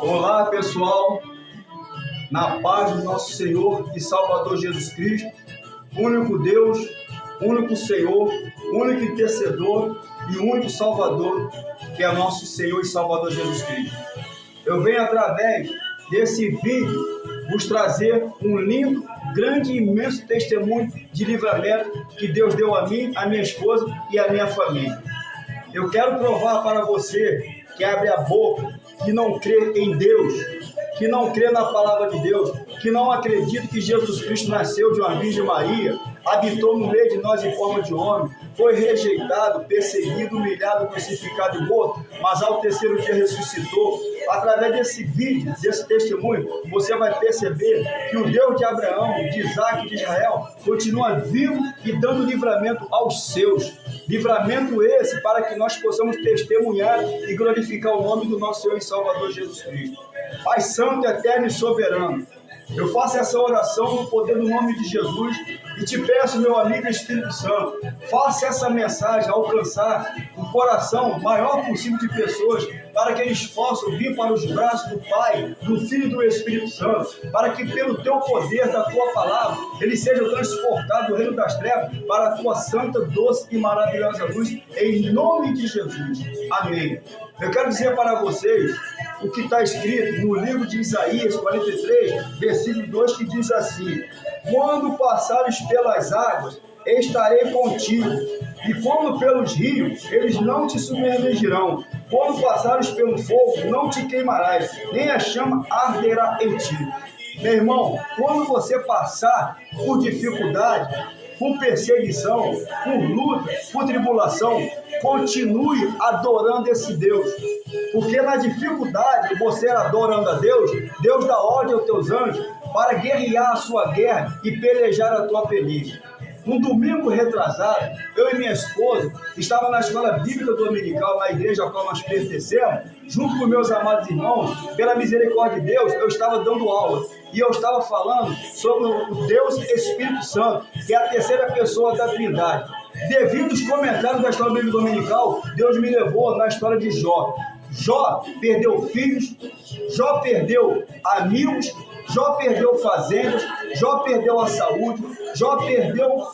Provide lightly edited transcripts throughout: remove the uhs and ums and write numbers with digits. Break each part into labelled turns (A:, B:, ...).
A: Olá, pessoal, na paz do nosso Senhor e Salvador Jesus Cristo, único Deus, único Senhor, único intercedor e único Salvador, que é nosso Senhor e Salvador Jesus Cristo. Eu venho através desse vídeo vos trazer um lindo, grande e imenso testemunho de livramento que Deus deu a mim, a minha esposa e a minha família. Eu quero provar para você que abre a boca, que não crê em Deus, que não crê na palavra de Deus, que não acredita que Jesus Cristo nasceu de uma Virgem Maria, habitou no meio de nós em forma de homem, foi rejeitado, perseguido, humilhado, crucificado e morto, mas ao terceiro dia ressuscitou. Através desse vídeo, desse testemunho, você vai perceber que o Deus de Abraão, de Isaac e de Israel continua vivo e dando livramento aos seus. Livramento esse para que nós possamos testemunhar e glorificar o nome do nosso Senhor e Salvador Jesus Cristo. Pai Santo, Eterno e Soberano, eu faço essa oração no poder do nome de Jesus e te peço, meu amigo Espírito Santo, faça essa mensagem alcançar o coração maior possível de pessoas, para que eles possam vir para os braços do Pai, do Filho e do Espírito Santo, para que pelo teu poder, da tua palavra, eles sejam transportados do reino das trevas para a tua santa, doce e maravilhosa luz, em nome de Jesus. Amém. Eu quero dizer para vocês o que está escrito no livro de Isaías 43, versículo 2, que diz assim: quando passares pelas águas, estarei contigo, e como pelos rios, eles não te submergirão. Quando passares pelo fogo, não te queimarás, nem a chama arderá em ti. Meu irmão, quando você passar por dificuldade, por perseguição, por luta, por tribulação, continue adorando esse Deus. Porque na dificuldade, você adorando a Deus, Deus dá ordem aos teus anjos para guerrear a sua guerra e pelejar a tua peleja. Um domingo retrasado, eu e minha esposa estava na escola bíblica dominical, na igreja a qual nós pertencemos, junto com meus amados irmãos. Pela misericórdia de Deus, eu estava dando aula e eu estava falando sobre o Deus Espírito Santo, que é a terceira pessoa da Trindade. Devido aos comentários da escola bíblica dominical, Deus me levou na história de Jó. Jó perdeu filhos, Jó perdeu amigos, Jó perdeu fazendas, Jó perdeu a saúde, Jó perdeu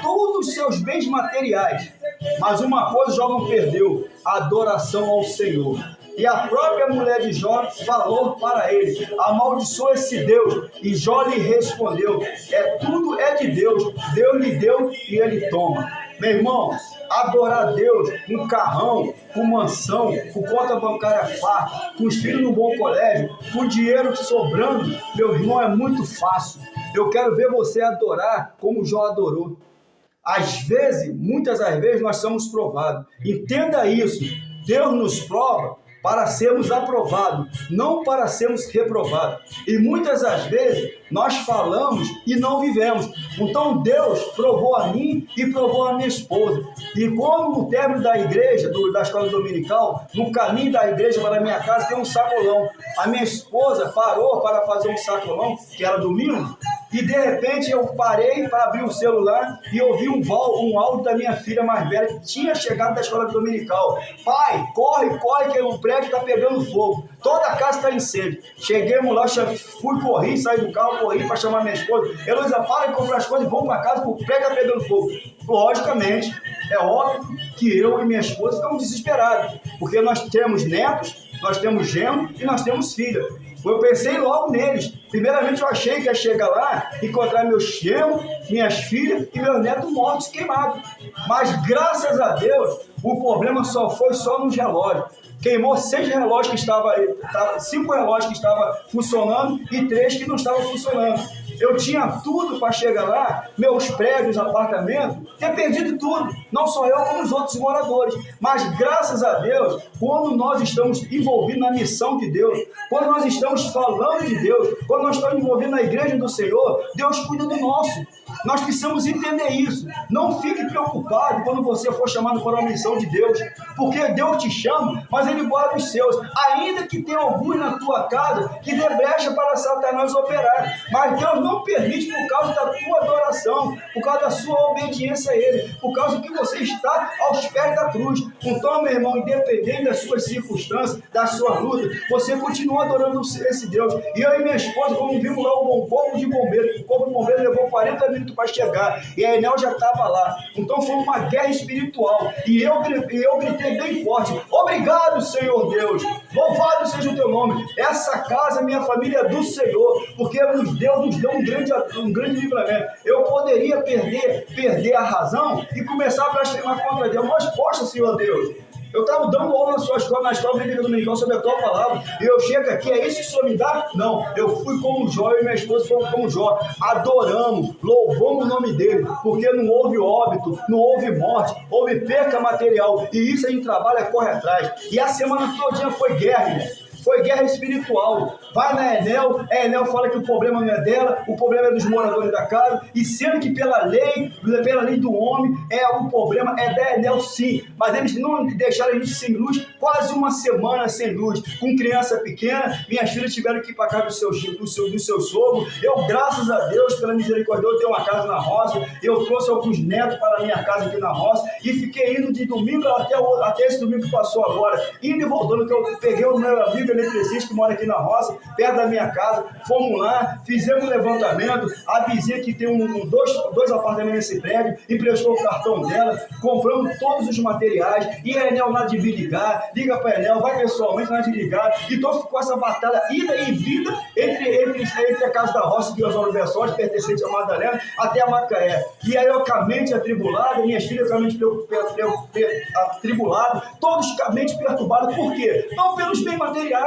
A: todos os seus bens materiais. Mas uma coisa Jó não perdeu: a adoração ao Senhor. E a própria mulher de Jó falou para ele: amaldiçoa esse Deus. E Jó lhe respondeu: tudo é de Deus, Deus lhe deu e ele toma. Meu irmão, adorar Deus com carrão, com mansão, com conta bancária farta, com os filhos no bom colégio, com dinheiro sobrando, meu irmão, é muito fácil. Eu quero ver você adorar como Jó adorou. Às vezes, muitas das vezes, nós somos provados. Entenda isso. Deus nos prova para sermos aprovados, não para sermos reprovados. E muitas das vezes nós falamos e não vivemos. Então Deus provou a mim e provou a minha esposa. E quando no término da igreja, da escola dominical, no caminho da igreja para a minha casa tem um sacolão. A minha esposa parou para fazer um sacolão, que era domingo, e de repente eu parei para abrir o celular e ouvi um áudio da minha filha mais velha, que tinha chegado da escola dominical. Pai, corre, que o prédio está pegando fogo. Toda a casa está em incêndio. Cheguemos lá, corri, saí do carro, corri para chamar minha esposa. Heloísa, para de comprar as coisas e vamos para casa, porque o prédio está pegando fogo. Logicamente, é óbvio que eu e minha esposa estamos desesperados, porque nós temos netos, nós temos genro e nós temos filha. Eu pensei logo neles. Primeiramente eu achei que ia chegar lá e encontrar meus genros, minhas filhas e meus netos mortos, queimados. Mas graças a Deus, o problema foi nos relógios. Queimou 6 relógios que estavam, 5 relógios que estavam funcionando e 3 que não estavam funcionando. Eu tinha tudo para chegar lá, meus prédios, apartamentos, ter perdido tudo. Não só eu, como os outros moradores. Mas graças a Deus, quando nós estamos envolvidos na missão de Deus, quando nós estamos falando de Deus, quando nós estamos envolvidos na igreja do Senhor, Deus cuida do nosso. Nós precisamos entender isso. Não fique preocupado quando você for chamado para uma missão de Deus, porque Deus te chama, mas Ele guarda os seus. Ainda que tenha alguns na tua casa que dê brecha para Satanás operar, mas Deus não permite por causa da tua adoração, por causa da sua obediência a Ele, por causa que você está aos pés da cruz. Então, meu irmão, independente das suas circunstâncias, da sua luta, você continua adorando esse Deus. E eu e minha esposa, como vimos lá o corpo de bombeiro, o corpo de bombeiro levou 40 minutos para chegar, e a Enel já estava lá. Então foi uma guerra espiritual, e eu gritei bem forte: obrigado, Senhor Deus, louvado seja o teu nome. Essa casa, minha família, é do Senhor, porque Deus nos deu um grande livramento. Eu poderia perder a razão e começar a blasfemar contra Deus, mas poxa, Senhor Deus, eu estava dando aula na escola bíblica dominical sobre a tua palavra, e eu chego aqui, é isso que o Senhor me dá? Não, eu fui como Jó, e minha esposa foi como Jó, adoramos, louvamos o nome dele, porque não houve óbito, não houve morte, houve perca material, e isso a gente trabalha, corre atrás. E a semana todinha foi guerra, irmão. Foi guerra espiritual. Vai na Enel, a Enel fala que o problema não é dela, o problema é dos moradores da casa, e sendo que pela lei do homem, o problema é da Enel sim, mas eles não deixaram a gente sem luz, quase uma semana sem luz, com criança pequena. Minhas filhas tiveram que ir para casa do seu sogro. Eu, graças a Deus, pela misericórdia, eu tenho uma casa na roça, eu trouxe alguns netos para a minha casa aqui na roça, e fiquei indo de domingo até esse domingo que passou agora, indo e voltando, que eu peguei o meu amigo eletricista que mora aqui na roça, perto da minha casa, fomos lá, fizemos um levantamento, a vizinha que tem dois apartamentos nesse prédio, emprestou o cartão dela, compramos todos os materiais, e a Enel nada de vir ligar, liga para a Enel, vai pessoalmente, nada de ligar, então ficou essa batalha ida e vinda entre a casa da roça de Oswaldo Bessódio, pertencente a Madalena, até a Macaé. E aí eu com a mente atribulada, minhas filhas com a mente atribulada, todos com a mente perturbada. Por quê? Não pelos bens materiais,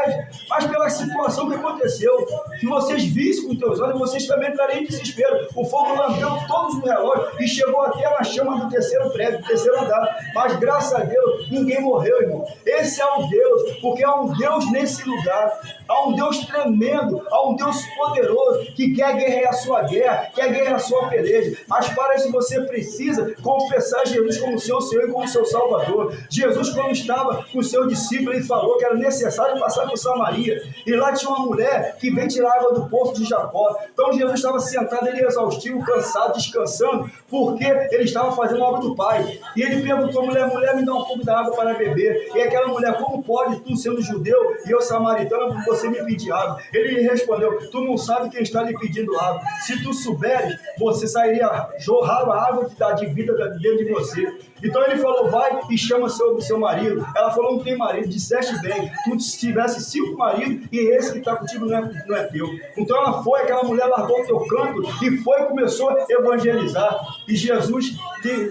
A: mas pela situação que aconteceu. Se vocês vissem com teus olhos, vocês também entrariam em desespero. O fogo lambeu todos os relógios e chegou até na chama do terceiro prédio, do terceiro andar. Mas graças a Deus, ninguém morreu, irmão. Esse é um Deus, porque há um Deus nesse lugar. Há um Deus tremendo, há um Deus poderoso que quer guerrear a sua guerra, quer guerrear a sua peleja. Mas para isso você precisa confessar Jesus como seu Senhor e como seu Salvador. Jesus, quando estava com o seu discípulo, ele falou que era necessário passar por Samaria. E lá tinha uma mulher que veio tirar água do poço de Jacó. Então Jesus estava sentado, ele exaustivo, cansado, descansando, porque ele estava fazendo a obra do Pai. E ele perguntou à mulher: mulher, me dá um pouco da água para beber. E aquela mulher: como pode tu, sendo judeu e eu samaritano, você me pedir água? Ele lhe respondeu: tu não sabe quem está lhe pedindo água. Se tu souberes, você sairia, jorrava a água de vida dentro de você. Então ele falou: vai e chama seu marido. Ela falou: não tem marido. Disseste bem, tu tivesse 5 maridos e esse que está contigo não é teu. Então ela foi, aquela mulher largou o teu canto e foi e começou a evangelizar. E Jesus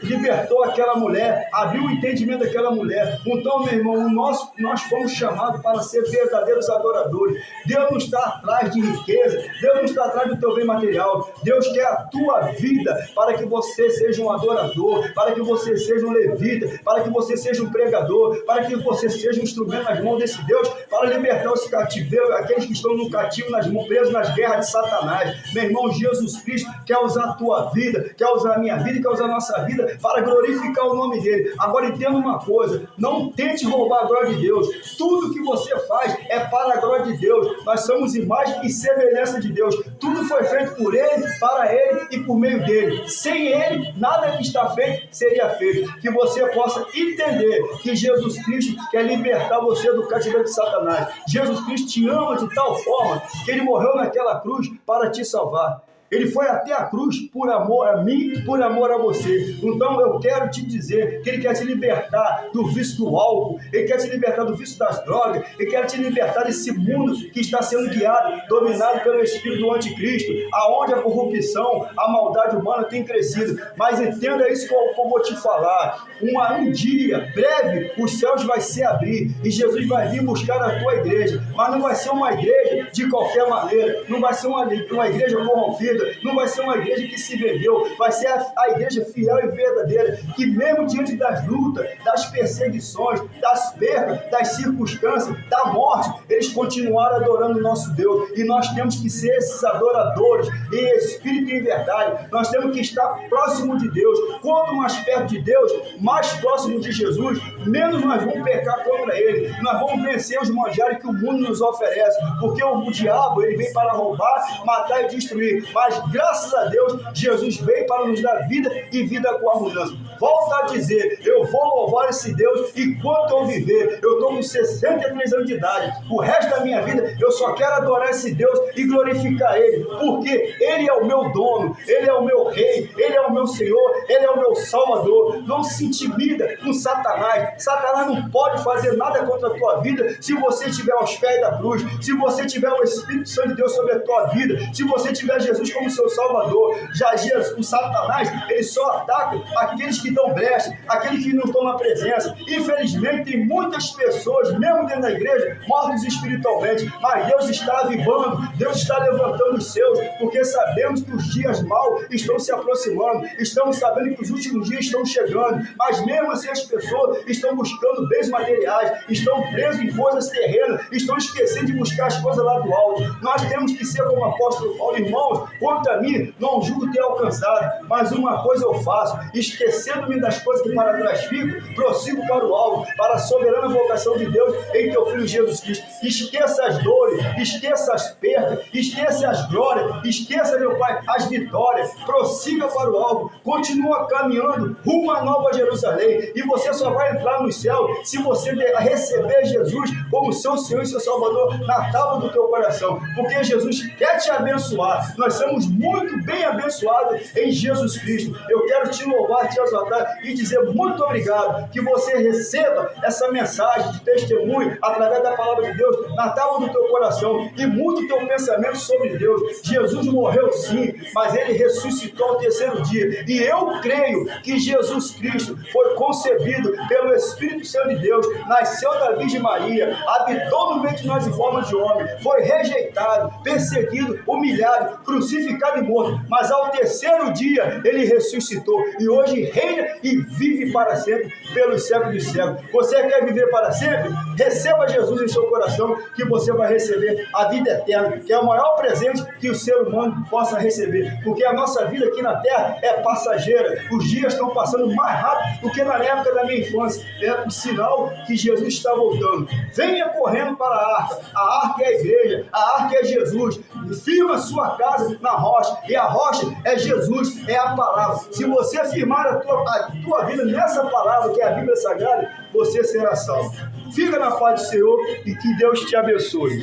A: libertou aquela mulher, abriu o entendimento daquela mulher. Então, meu irmão, nós fomos chamados para ser verdadeiros adoradores. Deus não está atrás de riqueza, Deus não está atrás do teu bem material. Deus quer a tua vida para que você seja um adorador, para que você seja um levita, para que você seja um pregador, para que você seja um instrumento nas mãos desse Deus, para libertar os cativeiros, aqueles que estão no cativo, presos nas guerras de Satanás. Meu irmão, Jesus Cristo quer usar a tua vida, quer usar a minha vida e quer usar a nossa vida para glorificar o nome dele. Agora entenda uma coisa: não tente roubar a glória de Deus. Tudo que você faz é para a glória de Deus. Nós somos imagem e semelhança de Deus. Tudo foi feito por ele, para ele e por meio dele. Sem ele, nada que está feito seria feito. Que você possa entender que Jesus Cristo quer libertar você do cativeiro de Satanás. Jesus Cristo te ama de tal forma que ele morreu naquela cruz para te salvar. Ele foi até a cruz por amor a mim, por amor a você. Então eu quero te dizer que ele quer te libertar do vício do álcool, ele quer te libertar do vício das drogas, ele quer te libertar desse mundo que está sendo guiado, dominado pelo espírito do anticristo, aonde a corrupção, a maldade humana tem crescido. Mas entenda isso que eu vou te falar: um dia, breve, os céus vai se abrir e Jesus vai vir buscar a tua igreja. Mas não vai ser uma igreja de qualquer maneira, não vai ser uma igreja corrompida, vida não vai ser uma igreja que se vendeu, vai ser a igreja fiel e verdadeira, que mesmo diante das lutas, das perseguições, das perdas, das circunstâncias, da morte, eles continuaram adorando o nosso Deus. E nós temos que ser esses adoradores em espírito e em verdade. Nós temos que estar próximo de Deus. Quanto mais perto de Deus, mais próximo de Jesus, menos nós vamos pecar contra Ele. Nós vamos vencer os manjares que o mundo nos oferece, porque o diabo, ele vem para roubar, matar e destruir. Mas graças a Deus, Jesus veio para nos dar vida e vida com abundância. Volto a dizer, eu vou louvar esse Deus enquanto eu viver. Eu estou com 63 anos de idade. O resto da minha vida, eu só quero adorar esse Deus e glorificar Ele, porque Ele é o meu dono, Ele é o meu rei, Ele é o meu Senhor, Ele é o meu Salvador. Não se intimida com Satanás. Satanás não pode fazer nada contra a tua vida se você estiver aos pés da cruz, se você tiver o Espírito Santo de Deus sobre a tua vida, se você tiver Jesus como seu Salvador. Já Jesus, o Satanás, ele só ataca aqueles que dão brecha, aqueles que não estão na presença. Infelizmente, tem muitas pessoas, mesmo dentro da igreja, mortos espiritualmente, mas Deus está avivando, Deus está levantando os seus, porque sabemos que os dias maus estão se aproximando, estamos sabendo que os últimos dias estão chegando, mas mesmo assim as pessoas estão buscando bens materiais, estão presos em coisas terrenas, estão esquecendo de buscar as coisas lá do alto. Nós temos que ser como o apóstolo Paulo, irmãos, quanto a mim, não julgo ter alcançado, mas uma coisa eu faço, esquecendo-me das coisas que para trás fico, prossigo para o alto, para a soberana vocação de Deus em teu Filho Jesus Cristo. Esqueça as dores, esqueça as perdas, esqueça as glórias, esqueça, meu Pai, as vitórias, prossiga para o alvo, continua caminhando rumo à Nova Jerusalém, e você só vai entrar no céu se você receber Jesus como seu Senhor e seu Salvador na tábua do teu coração, porque Jesus quer te abençoar. Nós somos muito bem abençoados em Jesus Cristo. Eu quero te louvar, te exaltar e dizer muito obrigado, que você receba essa mensagem de testemunho através da palavra de Deus na tábua do teu coração e mude o teu pensamento sobre Deus. Jesus morreu sim, mas Ele ressuscitou ao terceiro dia, e eu creio que Jesus Cristo foi concebido pelo Espírito Santo de Deus, nasceu da Virgem Maria, habitou no meio de nós em forma de homem, foi rejeitado, perseguido, humilhado, crucificado e morto, mas ao terceiro dia Ele ressuscitou e hoje reina e vive para sempre pelos séculos dos séculos. Você quer viver para sempre? Receba Jesus em seu coração, que você vai receber a vida eterna, que é o maior presente que o ser humano possa receber, porque a nossa vida aqui na terra é passageira. Os dias estão passando mais rápido do que na época da minha infância. É um sinal que Jesus está voltando. Venha correndo para a arca é a igreja, a arca é Jesus. Firma sua casa na rocha, e a rocha é Jesus, é a palavra. Se você firmar a tua vida nessa palavra, que é a Bíblia Sagrada, você será salvo. Fica na paz do Senhor e que Deus te abençoe.